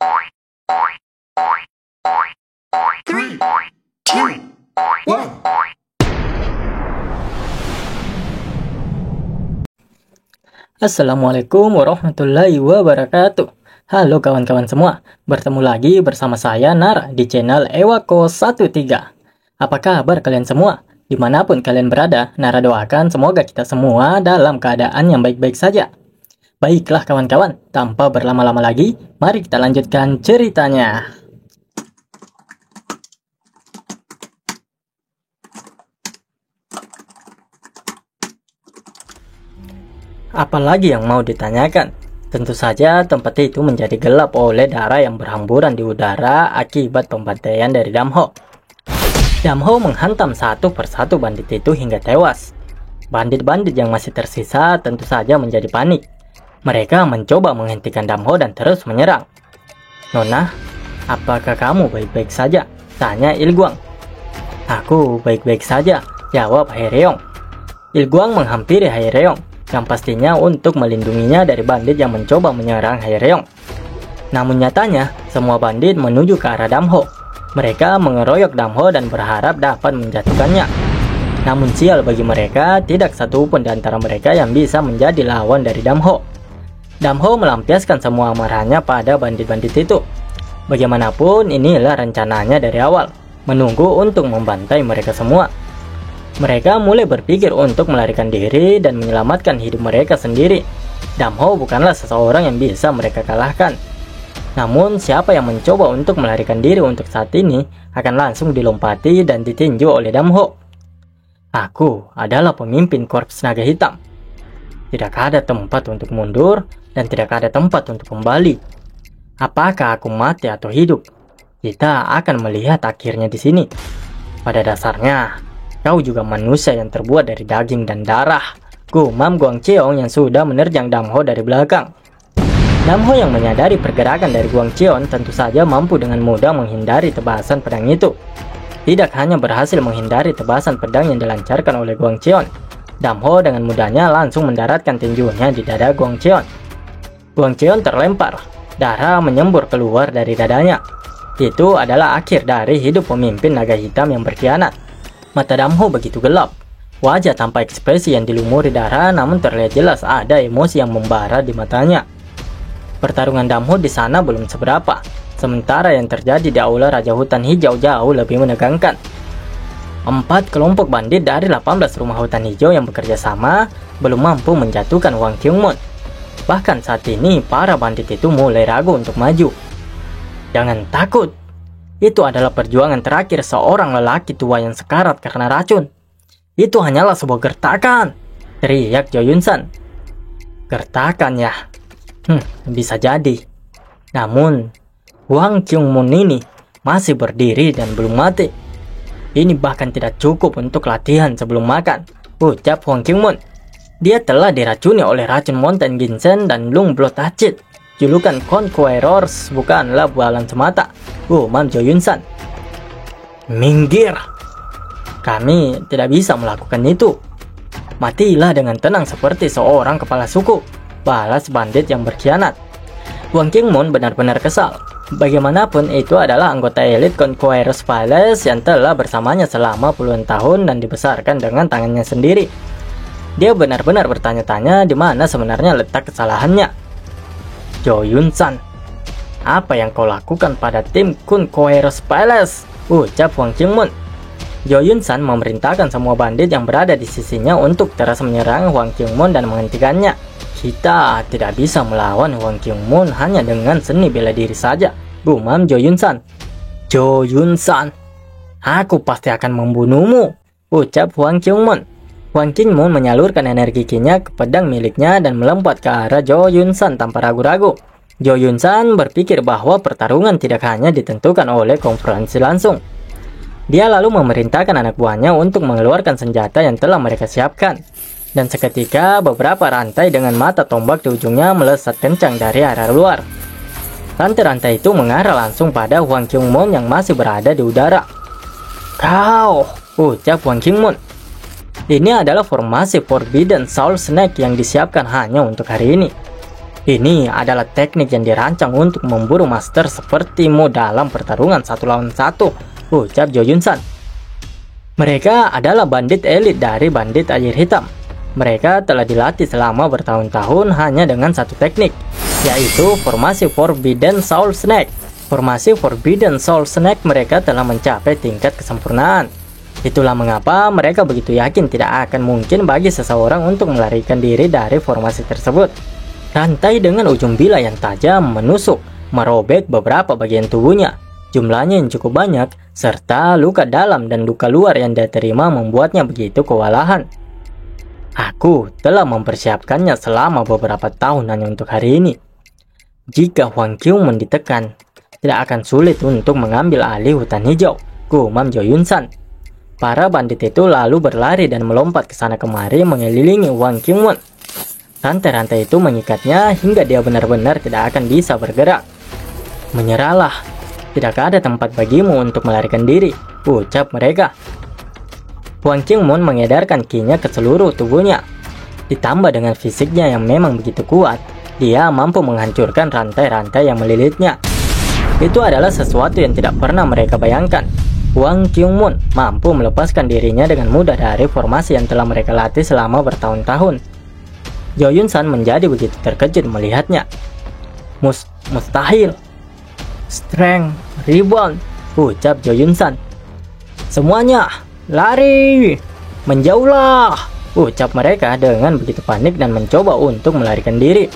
3, 2, 1. Assalamualaikum warahmatullahi wabarakatuh. Halo kawan-kawan semua, bertemu lagi bersama saya Nara di channel Ewako13. Apa kabar kalian semua? Dimanapun kalian berada, Nara doakan semoga kita semua dalam keadaan yang baik-baik saja. Baiklah kawan-kawan, tanpa berlama-lama lagi, mari kita lanjutkan ceritanya. Apalagi yang mau ditanyakan? Tentu saja tempat itu menjadi gelap oleh darah yang berhamburan di udara akibat pembantaian dari Damho. Damho menghantam satu persatu bandit itu hingga tewas. Bandit-bandit yang masih tersisa tentu saja menjadi panik. Mereka mencoba menghentikan Damho dan terus menyerang. "Nona, apakah kamu baik-baik saja?" tanya Ilguang. "Aku baik-baik saja," jawab Haereong. Ilguang menghampiri Haereong yang pastinya untuk melindunginya dari bandit yang mencoba menyerang Haereong. Namun nyatanya, semua bandit menuju ke arah Damho. Mereka mengeroyok Damho dan berharap dapat menjatuhkannya. Namun sial bagi mereka, tidak satu pun di antara mereka yang bisa menjadi lawan dari Damho. Damho melampiaskan semua amarahnya pada bandit-bandit itu. Bagaimanapun, inilah rencananya dari awal, menunggu untuk membantai mereka semua. Mereka mulai berpikir untuk melarikan diri dan menyelamatkan hidup mereka sendiri. Damho bukanlah seseorang yang bisa mereka kalahkan. Namun siapa yang mencoba untuk melarikan diri untuk saat ini akan langsung dilompati dan ditinju oleh Damho. "Aku adalah pemimpin Korps Naga Hitam. Tidak ada tempat untuk mundur dan tidak ada tempat untuk kembali. Apakah aku mati atau hidup? Kita akan melihat akhirnya di sini. Pada dasarnya, kau juga manusia yang terbuat dari daging dan darah," gumam Guangcheong yang sudah menerjang Damho dari belakang. Damho yang menyadari pergerakan dari Guangcheong tentu saja mampu dengan mudah menghindari tebasan pedang itu. Tidak hanya berhasil menghindari tebasan pedang yang dilancarkan oleh Guangcheong, Damho dengan mudahnya langsung mendaratkan tinjunya di dada Guangcheong. Guangcheong terlempar, darah menyembur keluar dari dadanya. Itu adalah akhir dari hidup pemimpin naga hitam yang berkhianat. Mata Damho begitu gelap, wajah tanpa ekspresi yang dilumuri darah, namun terlihat jelas ada emosi yang membara di matanya. Pertarungan Damho di sana belum seberapa, sementara yang terjadi di aula Raja Hutan Hijau jauh lebih menegangkan. 4 kelompok bandit dari 18 rumah hutan hijau yang bekerja sama belum mampu menjatuhkan Hwang Kyungmoon. Bahkan saat ini para bandit itu mulai ragu untuk maju. "Jangan takut. Itu adalah perjuangan terakhir seorang lelaki tua yang sekarat karena racun. Itu hanyalah sebuah gertakan," teriak Jo Yun-san. "Gertakan ya? Bisa jadi. Namun, Hwang Kyungmoon ini masih berdiri dan belum mati. Ini bahkan tidak cukup untuk latihan sebelum makan," ucap Hwang Kyungmoon. "Dia telah diracuni oleh racun Mountain Ginseng dan Lung Blood Acid. Julukan Conquerors bukanlah bualan semata," gumam Jo Yun-san. "Minggir! Kami tidak bisa melakukan itu. Matilah dengan tenang seperti seorang kepala suku," balas bandit yang berkhianat. Hwang Kyungmoon benar-benar kesal. Bagaimanapun itu adalah anggota elit Conquerors Palace yang telah bersamanya selama puluhan tahun dan dibesarkan dengan tangannya sendiri. Dia benar-benar bertanya-tanya di mana sebenarnya letak kesalahannya. "Jo Yun-san, apa yang kau lakukan pada tim Conquerors Palace?" ucap Hwang Kyungmoon. Jo Yun-san memerintahkan semua bandit yang berada di sisinya untuk terus menyerang Hwang Kyungmoon dan menghentikannya. "Kita tidak bisa melawan Hwang Kyungmoon hanya dengan seni bela diri saja," gumam Jo Yun-san. "Jo Yun-san, aku pasti akan membunuhmu," ucap Hwang Kyungmoon. Hwang Kyungmoon menyalurkan energi kinya ke pedang miliknya dan melompat ke arah Jo Yun-san tanpa ragu-ragu. Jo Yun-san berpikir bahwa pertarungan tidak hanya ditentukan oleh konfrontasi langsung. Dia lalu memerintahkan anak buahnya untuk mengeluarkan senjata yang telah mereka siapkan. Dan seketika beberapa rantai dengan mata tombak di ujungnya melesat kencang dari arah luar. Rantai-rantai itu mengarah langsung pada Hwang Kyungmoon yang masih berada di udara. "Kau!" ucap Hwang Kyungmoon. Ini adalah formasi Forbidden Soul Snake yang disiapkan hanya untuk hari ini. Ini adalah teknik yang dirancang untuk memburu master sepertimu dalam pertarungan 1 lawan 1, ucap Jo Yun San. Mereka adalah bandit elit dari bandit air hitam. Mereka telah dilatih selama bertahun-tahun hanya dengan satu teknik, yaitu formasi Forbidden Soul Snake. Formasi Forbidden Soul Snake mereka telah mencapai tingkat kesempurnaan. Itulah mengapa mereka begitu yakin tidak akan mungkin bagi seseorang untuk melarikan diri dari formasi tersebut. Rantai dengan ujung bila yang tajam menusuk, merobek beberapa bagian tubuhnya. Jumlahnya yang cukup banyak, serta luka dalam dan luka luar yang dia terima membuatnya begitu kewalahan. Aku telah mempersiapkannya selama beberapa tahun hanya untuk hari ini. Jika Hwang Kyung-mon ditekan, tidak akan sulit untuk mengambil alih hutan hijau, gumam Jo Yun San. Para bandit itu lalu berlari dan melompat ke sana kemari mengelilingi Hwang Kyung-mon. Rantai-rantai itu mengikatnya hingga dia benar-benar tidak akan bisa bergerak. Menyerahlah, tidak ada tempat bagimu untuk melarikan diri, ucap mereka. Hwang Kyung-mon mengedarkan ki-nya ke seluruh tubuhnya. Ditambah dengan fisiknya yang memang begitu kuat, dia mampu menghancurkan rantai-rantai yang melilitnya. Itu adalah sesuatu yang tidak pernah mereka bayangkan. Hwang Kyung-mon mampu melepaskan dirinya dengan mudah dari formasi yang telah mereka latih selama bertahun-tahun. Jo Yun San menjadi begitu terkejut melihatnya. Mustahil. Strength Rebound, ucap Jo Yun San. Semuanya, lari! Menjauhlah, ucap mereka dengan begitu panik dan mencoba untuk melarikan diri.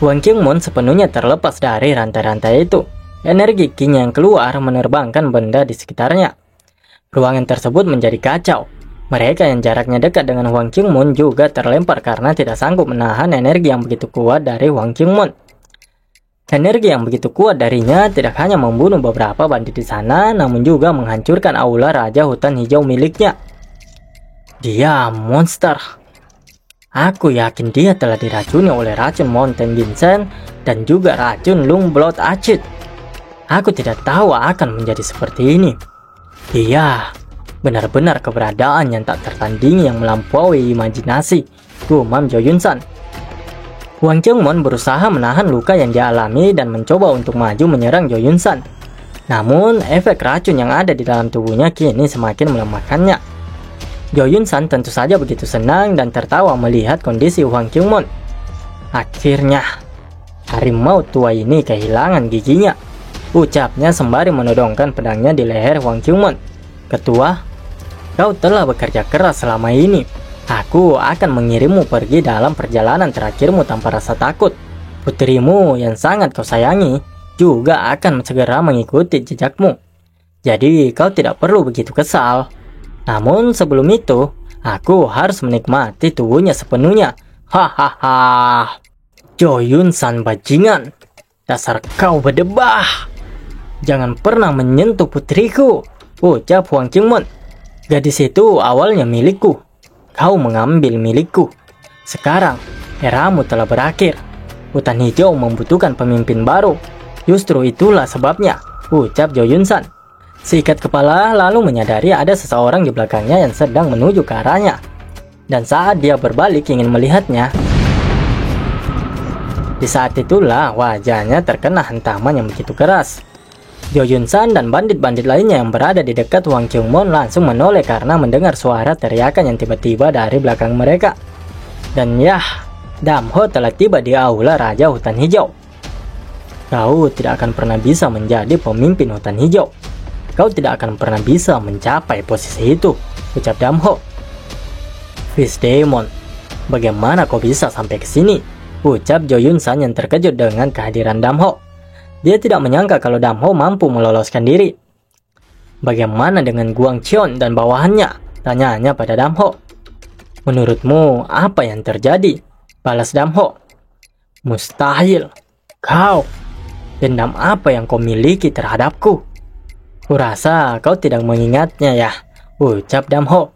Hwang Kyung-mon sepenuhnya terlepas dari rantai-rantai itu. Energi ki-nya yang keluar menerbangkan benda di sekitarnya. Ruangan tersebut menjadi kacau. Mereka yang jaraknya dekat dengan Hwang Kyung-mon juga terlempar karena tidak sanggup menahan energi yang begitu kuat dari Hwang Kyung-mon. Energi yang begitu kuat darinya tidak hanya membunuh beberapa bandit di sana, namun juga menghancurkan aula Raja Hutan Hijau miliknya. Dia monster. Aku yakin dia telah diracuni oleh racun Mountain Ginseng dan juga racun Lung Blood Acid. Aku tidak tahu akan menjadi seperti ini. Dia benar-benar keberadaan yang tak tertandingi yang melampaui imajinasi, gumam Jo Yun San. Hwang Kyung-mon berusaha menahan luka yang dialami dan mencoba untuk maju menyerang Jo Yun San. Namun, efek racun yang ada di dalam tubuhnya kini semakin melemahkannya. Jo Yun San tentu saja begitu senang dan tertawa melihat kondisi Hwang Kyung-mon. Akhirnya, harimau tua ini kehilangan giginya, ucapnya sembari menodongkan pedangnya di leher Hwang Kyung-mon. Ketua, kau telah bekerja keras selama ini. Aku akan mengirimmu pergi dalam perjalanan terakhirmu tanpa rasa takut. Putrimu yang sangat kau sayangi juga akan segera mengikuti jejakmu. Jadi kau tidak perlu begitu kesal. Namun sebelum itu, aku harus menikmati tubuhnya sepenuhnya. Hahaha. Jo Yun San bajingan. Dasar kau berdebah. Jangan pernah menyentuh putriku, ucap Hwang Kyung-mon. Gadis itu awalnya milikku. Kau mengambil milikku. Sekarang, eramu telah berakhir. Hutan hijau membutuhkan pemimpin baru. Justru itulah sebabnya, ucap Jo Yun San. Sikat kepala lalu menyadari ada seseorang di belakangnya yang sedang menuju ke arahnya. Dan saat dia berbalik ingin melihatnya, di saat itulah wajahnya terkena hantaman yang begitu keras. Jo Yun San dan bandit-bandit lainnya yang berada di dekat Hwang Kyung-mon langsung menoleh karena mendengar suara teriakan yang tiba-tiba dari belakang mereka. Dan yah, Damho telah tiba di aula Raja Hutan Hijau. Kau tidak akan pernah bisa menjadi pemimpin hutan hijau. Kau tidak akan pernah bisa mencapai posisi itu, ucap Damho. Fish Demon, bagaimana kau bisa sampai ke sini? Ucap Jo Yun San yang terkejut dengan kehadiran Damho. Dia tidak menyangka kalau Damho mampu meloloskan diri. Bagaimana dengan Guang Qion dan bawahannya? Tanyanya pada Damho. Menurutmu apa yang terjadi? Balas Damho. Mustahil. Kau, dendam apa yang kau miliki terhadapku? Kurasa kau tidak mengingatnya ya, ucap Damho.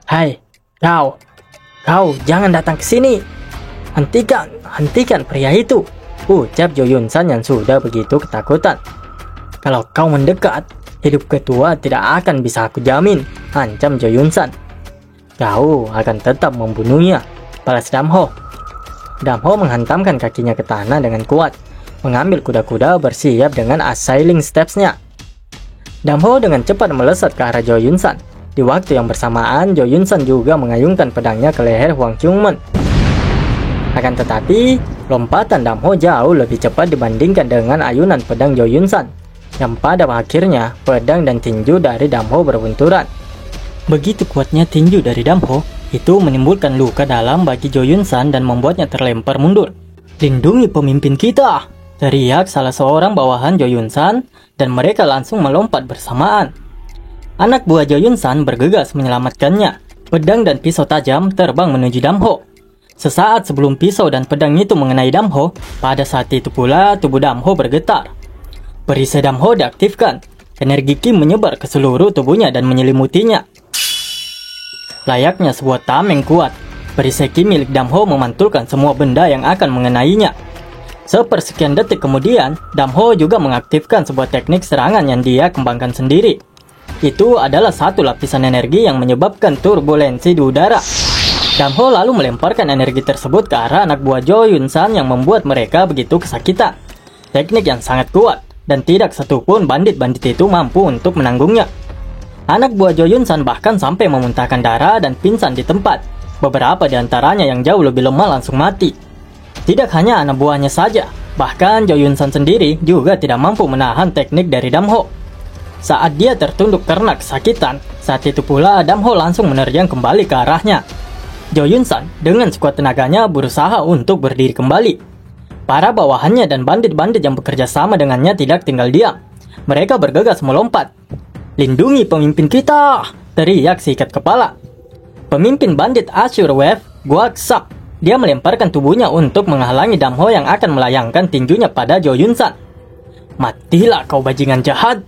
Hai, kau jangan datang ke sini. Hentikan pria itu, ucap Jo Yun San yang sudah begitu ketakutan. Kalau kau mendekat, hidup ketua tidak akan bisa aku jamin, ancam Jo Yun San. Kau akan tetap membunuhnya, balas Damho. Damho menghantamkan kakinya ke tanah dengan kuat, mengambil kuda-kuda bersiap dengan assailing steps-nya. Damho dengan cepat melesat ke arah Jo Yun San. Di waktu yang bersamaan, Jo Yun San juga mengayunkan pedangnya ke leher Hwang Kyung-man. Akan tetapi, lompatan Damho jauh lebih cepat dibandingkan dengan ayunan pedang Jo Yun San, yang pada akhirnya pedang dan tinju dari Damho berbenturan. Begitu kuatnya tinju dari Damho, itu menimbulkan luka dalam bagi Jo Yun San dan membuatnya terlempar mundur. "Lindungi pemimpin kita!" teriak salah seorang bawahan Jo Yun San, dan mereka langsung melompat bersamaan. Anak buah Jo Yun San bergegas menyelamatkannya. Pedang dan pisau tajam terbang menuju Damho. Sesaat sebelum pisau dan pedang itu mengenai Damho, pada saat itu pula tubuh Damho bergetar. Perisai Damho diaktifkan. Energi Ki menyebar ke seluruh tubuhnya dan menyelimutinya. Layaknya sebuah tameng kuat, perisai Ki milik Damho memantulkan semua benda yang akan mengenainya. Sepersekian detik kemudian, Damho juga mengaktifkan sebuah teknik serangan yang dia kembangkan sendiri. Itu adalah satu lapisan energi yang menyebabkan turbulensi di udara. Damho lalu melemparkan energi tersebut ke arah anak buah Jo Yun San yang membuat mereka begitu kesakitan. Teknik yang sangat kuat, dan tidak satupun bandit-bandit itu mampu untuk menanggungnya. Anak buah Jo Yun San bahkan sampai memuntahkan darah dan pingsan di tempat. Beberapa di antaranya yang jauh lebih lemah langsung mati. Tidak hanya anak buahnya saja, bahkan Jo Yun San sendiri juga tidak mampu menahan teknik dari Damho. Saat dia tertunduk karena kesakitan, saat itu pula Damho langsung menerjang kembali ke arahnya. Jo Yun San dengan sekuat tenaganya berusaha untuk berdiri kembali. Para bawahannya dan bandit-bandit yang bekerja sama dengannya tidak tinggal diam. Mereka bergegas melompat. "Lindungi pemimpin kita!" teriak si ikat kepala. Pemimpin bandit Azure Wave, Guaksap, dia melemparkan tubuhnya untuk menghalangi Damho yang akan melayangkan tinjunya pada Jo Yun San. "Matilah kau bajingan jahat!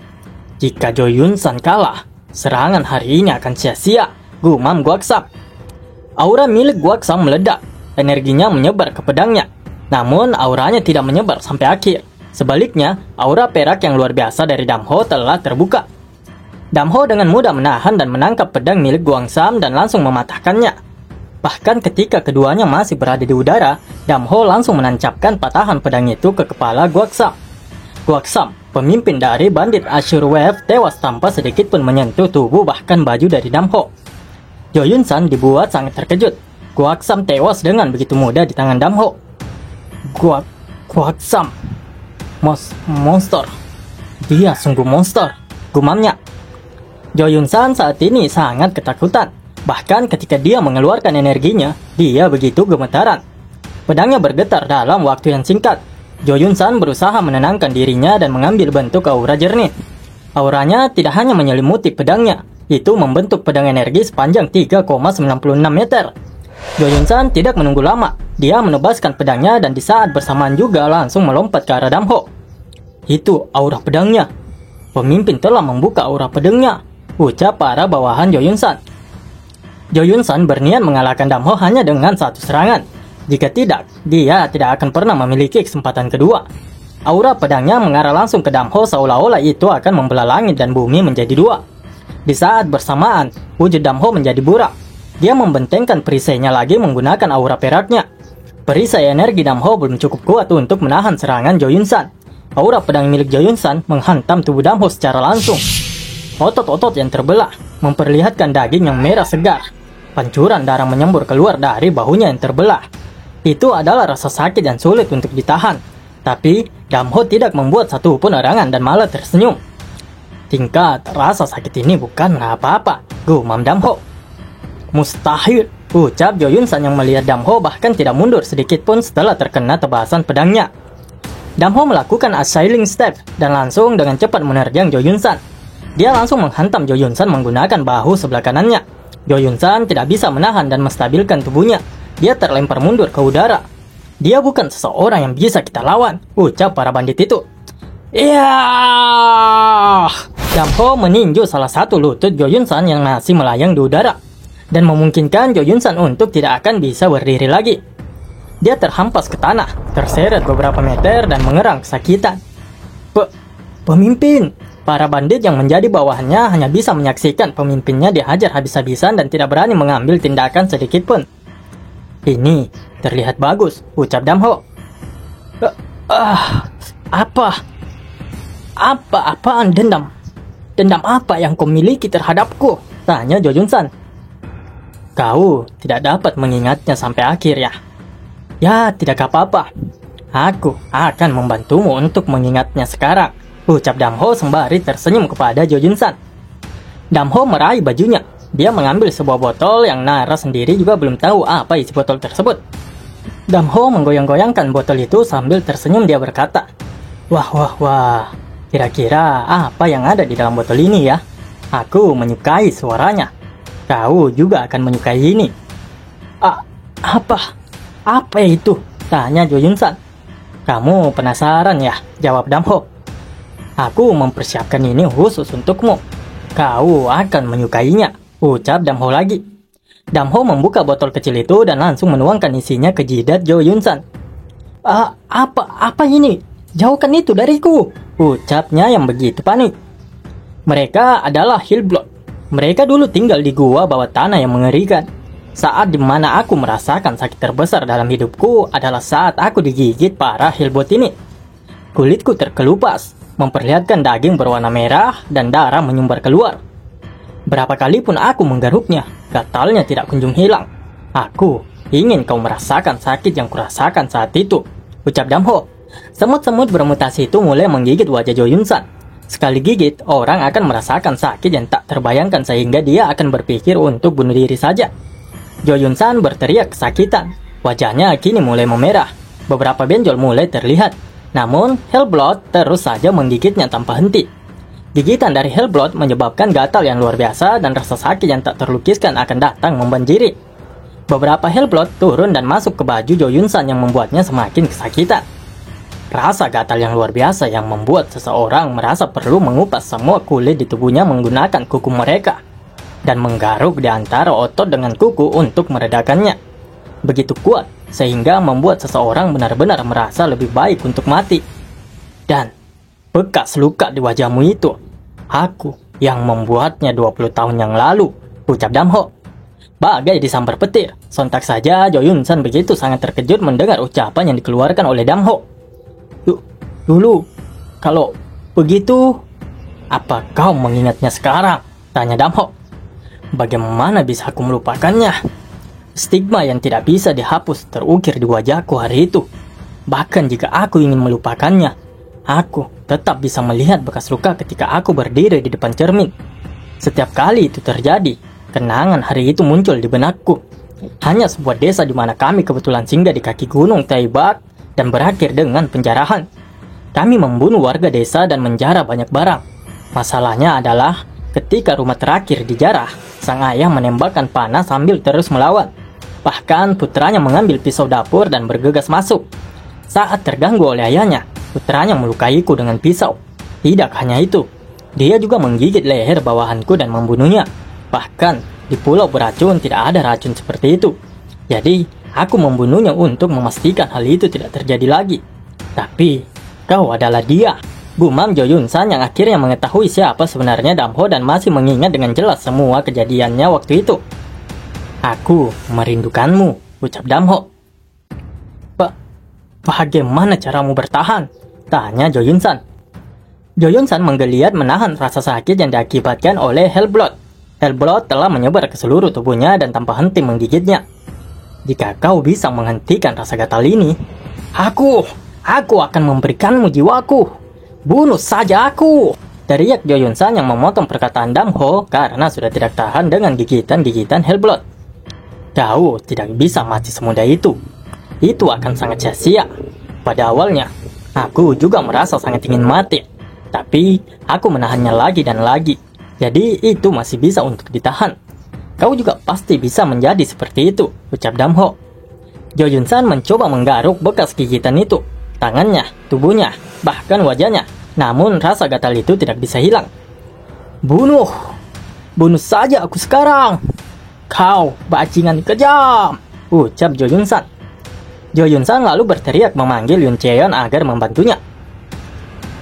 Jika Jo Yun San kalah, serangan hari ini akan sia-sia," gumam Guaksap. Aura milik Guaksap meledak, energinya menyebar ke pedangnya. Namun auranya tidak menyebar sampai akhir. Sebaliknya, aura perak yang luar biasa dari Damho telah terbuka. Damho dengan mudah menahan dan menangkap pedang milik Guaksap dan langsung mematahkannya. Bahkan ketika keduanya masih berada di udara, Damho langsung menancapkan patahan pedang itu ke kepala Guaksap. Guaksap, pemimpin dari bandit Azure Wave, tewas tanpa sedikit pun menyentuh tubuh bahkan baju dari Damho. Jo Yun San dibuat sangat terkejut. Guaksap tewas dengan begitu mudah di tangan Damho. Guaksap, monster. Dia sungguh monster, gumamnya. Jo Yun San saat ini sangat ketakutan. Bahkan ketika dia mengeluarkan energinya, dia begitu gemetaran. Pedangnya bergetar dalam waktu yang singkat. Jo Yun San berusaha menenangkan dirinya dan mengambil bentuk aura jernih. Auranya tidak hanya menyelimuti pedangnya, itu membentuk pedang energi sepanjang 3,96 meter. Jo Yun San tidak menunggu lama. Dia menebaskan pedangnya dan di saat bersamaan juga langsung melompat ke arah Damho. "Itu aura pedangnya. Pemimpin telah membuka aura pedangnya," ucap para bawahan Jo Yun San. Jo Yun San berniat mengalahkan Damho hanya dengan satu serangan. Jika tidak, dia tidak akan pernah memiliki kesempatan kedua. Aura pedangnya mengarah langsung ke Damho seolah-olah itu akan membelah langit dan bumi menjadi dua. Di saat bersamaan, wujud Damho menjadi burak. Dia membentengkan perisainya lagi menggunakan aura peraknya. Perisai energi Damho belum cukup kuat untuk menahan serangan Jo Yun San. Aura pedang milik Jo Yun San menghantam tubuh Damho secara langsung. Otot-otot yang terbelah memperlihatkan daging yang merah segar. Pancuran darah menyembur keluar dari bahunya yang terbelah. Itu adalah rasa sakit yang sulit untuk ditahan. Tapi Damho tidak membuat satupun erangan dan malah tersenyum. "Tingkat rasa sakit ini bukanlah apa-apa," gumam Damho. "Mustahil," ucap Jo Yun San yang melihat Damho bahkan tidak mundur sedikit pun setelah terkena tebasan pedangnya. Damho melakukan assailing step dan langsung dengan cepat menerjang Jo Yun San. Dia langsung menghantam Jo Yun San menggunakan bahu sebelah kanannya. Jo Yun San tidak bisa menahan dan menstabilkan tubuhnya. Dia terlempar mundur ke udara. "Dia bukan seseorang yang bisa kita lawan," ucap para bandit itu. "Iya!" Damho meninju salah satu lutut Jo Yun San yang masih melayang di udara dan memungkinkan Jo Yun San untuk tidak akan bisa berdiri lagi. Dia terhampas ke tanah, terseret beberapa meter dan mengerang kesakitan. Pemimpin! Para bandit yang menjadi bawahannya hanya bisa menyaksikan pemimpinnya dihajar habis-habisan dan tidak berani mengambil tindakan sedikit pun. Ini terlihat bagus, ucap Damho. Apa? Apaan dendam? Dendam apa yang kau miliki terhadapku? Tanya Jo Yun San. Kau tidak dapat mengingatnya sampai akhir ya? Ya, tidak apa-apa. Aku akan membantumu untuk mengingatnya sekarang, ucap Damho sembari tersenyum kepada Jo Yun San. Damho meraih bajunya. Dia mengambil sebuah botol yang Nara sendiri juga belum tahu apa isi botol tersebut. Damho menggoyang-goyangkan botol itu sambil tersenyum. Dia berkata, Wah, kira-kira apa yang ada di dalam botol ini ya? Aku menyukai suaranya. Kau juga akan menyukai ini. Apa itu? Tanya Jo Yun San. Kamu penasaran ya? Jawab Damho. Aku mempersiapkan ini khusus untukmu. Kau akan menyukainya, ucap Damho lagi. Damho membuka botol kecil itu dan langsung menuangkan isinya ke jidat Jo Yun San. Apa ini? Jauhkan itu dariku, ucapnya yang begitu panik. Mereka adalah Hellblood. Mereka dulu tinggal di gua bawah tanah yang mengerikan. Saat dimana aku merasakan sakit terbesar dalam hidupku adalah saat aku digigit para Hellblood ini. Kulitku terkelupas, memperlihatkan daging berwarna merah dan darah menyumbar keluar. Berapa kali pun aku menggaruknya, gatalnya tidak kunjung hilang. Aku ingin kau merasakan sakit yang kurasakan saat itu, ucap Damho. Semut-semut bermutasi itu mulai menggigit wajah Jo Yun San. Sekali gigit, orang akan merasakan sakit yang tak terbayangkan sehingga dia akan berpikir untuk bunuh diri saja. Jo Yun San berteriak kesakitan. Wajahnya kini mulai memerah. Beberapa benjol mulai terlihat. Namun, Hellblood terus saja menggigitnya tanpa henti. Gigitan dari Hellblood menyebabkan gatal yang luar biasa dan rasa sakit yang tak terlukiskan akan datang membanjiri. Beberapa Hellblood turun dan masuk ke baju Jo Yun San yang membuatnya semakin kesakitan. Rasa gatal yang luar biasa yang membuat seseorang merasa perlu mengupas semua kulit di tubuhnya menggunakan kuku mereka dan menggaruk di antara otot dengan kuku untuk meredakannya. Begitu kuat sehingga membuat seseorang benar-benar merasa lebih baik untuk mati. Dan bekas luka di wajahmu itu, aku yang membuatnya 20 tahun yang lalu, ucap Damho. Bagai disambar petir, sontak saja Jo Yun San begitu sangat terkejut mendengar ucapan yang dikeluarkan oleh Damho. Dulu, kalau begitu, apa kau mengingatnya sekarang? Tanya Damho. Bagaimana bisa aku melupakannya? Stigma yang tidak bisa dihapus terukir di wajahku hari itu. Bahkan jika aku ingin melupakannya, aku tetap bisa melihat bekas luka ketika aku berdiri di depan cermin. Setiap kali itu terjadi, kenangan hari itu muncul di benakku. Hanya sebuah desa di mana kami kebetulan singgah di kaki gunung Taibak dan berakhir dengan penjarahan. Kami membunuh warga desa dan menjara banyak barang. Masalahnya adalah ketika rumah terakhir dijarah, sang ayah menembakkan panah sambil terus melawan. Bahkan putranya mengambil pisau dapur dan bergegas masuk. Saat terganggu oleh ayahnya, putranya melukaiku dengan pisau. Tidak hanya itu, dia juga menggigit leher bawahanku dan membunuhnya. Bahkan di pulau beracun tidak ada racun seperti itu. Jadi aku membunuhnya untuk memastikan hal itu tidak terjadi lagi. Tapi kau adalah dia, gumam Jo Yun San yang akhirnya mengetahui siapa sebenarnya Damho dan masih mengingat dengan jelas semua kejadiannya waktu itu. Aku merindukanmu, ucap Damho. Bagaimana caramu bertahan? Tanya Jo Yun San. Jo Yun San menggeliat menahan rasa sakit yang diakibatkan oleh Hellblood. Hellblood telah menyebar ke seluruh tubuhnya dan tanpa henti menggigitnya. Jika kau bisa menghentikan rasa gatal ini, Aku akan memberikanmu jiwaku. Bunuh saja aku, teriak Jo Yun San yang memotong perkataan Damho karena sudah tidak tahan dengan gigitan-gigitan Hellblood. Kau tidak bisa mati semudah itu. Itu akan sangat sia-sia. Pada awalnya, aku juga merasa sangat ingin mati. Tapi, aku menahannya lagi dan lagi. Jadi, itu masih bisa untuk ditahan. Kau juga pasti bisa menjadi seperti itu, ucap Damho. Jo Yun San mencoba menggaruk bekas gigitan itu. Tangannya, tubuhnya, bahkan wajahnya. Namun rasa gatal itu tidak bisa hilang. Bunuh saja aku sekarang. Kau bajingan kejam, ucap Jo Yun San. Jo Yun San lalu berteriak memanggil Yun Cheon agar membantunya.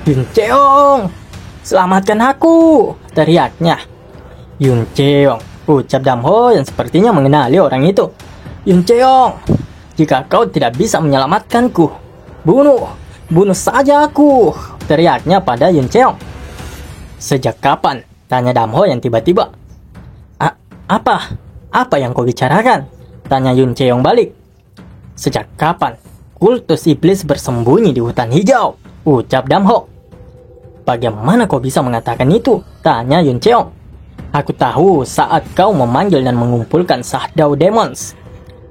Yun Cheon, selamatkan aku, teriaknya. Yun Cheon, ucap Damho yang sepertinya mengenali orang itu. Yun Cheong, jika kau tidak bisa menyelamatkanku, bunuh saja aku, teriaknya pada Yun Cheong. Sejak kapan? Tanya Damho yang tiba-tiba. Apa yang kau bicarakan? Tanya Yun Cheong balik. Sejak kapan kultus iblis bersembunyi di hutan hijau? Ucap Damho. Bagaimana kau bisa mengatakan itu? Tanya Yun Cheong. Aku tahu saat kau memanggil dan mengumpulkan Shadow Demons.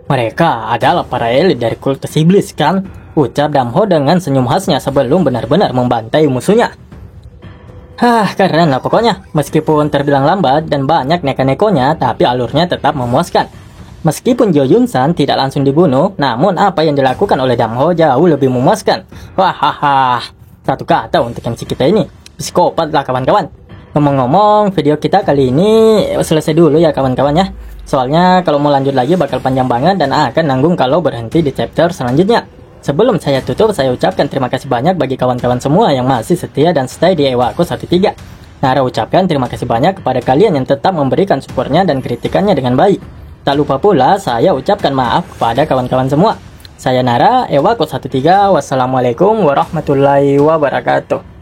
Mereka adalah para elit dari kultus iblis, kan? Ucap Damho dengan senyum khasnya sebelum benar-benar membantai musuhnya. Keren lah pokoknya. Meskipun terbilang lambat dan banyak neka-nekonya, tapi alurnya tetap memuaskan. Meskipun Jo Yun San tidak langsung dibunuh, namun apa yang dilakukan oleh Damho jauh lebih memuaskan. Satu kata untuk MC kita ini, psikopat lah kawan-kawan. Ngomong-ngomong, video kita kali ini selesai dulu ya kawan-kawan ya. Soalnya kalau mau lanjut lagi bakal panjang banget dan akan nanggung kalau berhenti di chapter selanjutnya. Sebelum saya tutup, saya ucapkan terima kasih banyak bagi kawan-kawan semua yang masih setia dan stay di Ewaku 13. Nara ucapkan terima kasih banyak kepada kalian yang tetap memberikan supportnya dan kritikannya dengan baik. Tak lupa pula saya ucapkan maaf kepada kawan-kawan semua. Saya Nara, Ewaku 13. Wassalamualaikum warahmatullahi wabarakatuh.